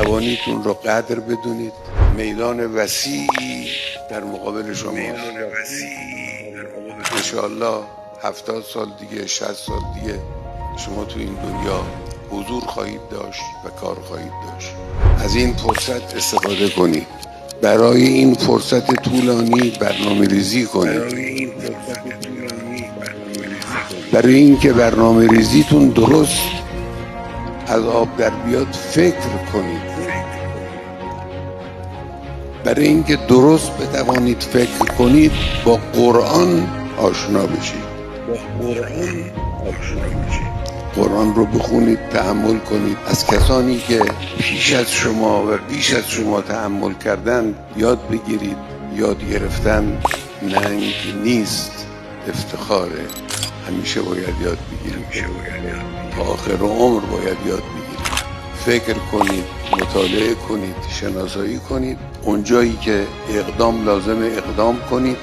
جوانیتون رو قدر بدونید. میدان وسیعی در مقابل شما، انشاءالله 70 سال دیگه، 60 سال دیگه شما تو این دنیا حضور خواهید داشت و کار خواهید داشت. از این فرصت استفاده کنید. برای این فرصت طولانی برنامه ریزی کنید. برای اینکه برنامه ریزیتون درست از آب در بیاد فکر کنید. برای اینکه درست بتوانید فکر کنید با قرآن آشنا بشید. قرآن رو بخونید، تأمل کنید. از کسانی که پیش از شما و بیش از شما تأمل کردن یاد بگیرید. یاد گرفتن ننگ نیست، افتخاره. همیشه باید یاد بگیرید. تا آخر عمر باید یاد بگیرید. فکر کنید، مطالعه کنید، شناسایی کنید. اونجایی که اقدام لازمه اقدام کنید.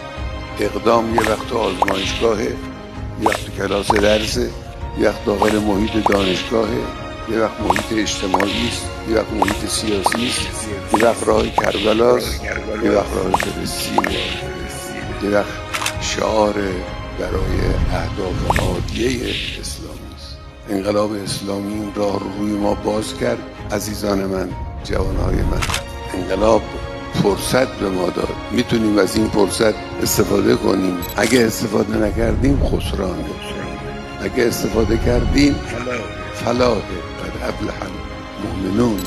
اقدام یه وقت آزمایشگاهه، یه وقت کلاس درسه، یه وقت داخل محیط دانشگاهه، یه وقت محیط اجتماعی است، یه وقت محیط سیاسی است، یه وقت راه کربلاست، یه وقت راه فلسطین، یه وقت شعار برای اهداف عالیه اسلامی است. انقلاب اسلامی این راه رو روی ما باز کرد. عزیزان من، جوانهای من، انقلاب فرصت به ما داد. میتونیم از این فرصت استفاده کنیم. اگه استفاده نکردیم خسرانه. اگه استفاده کردیم فلاحه. قد افلح المؤمنون.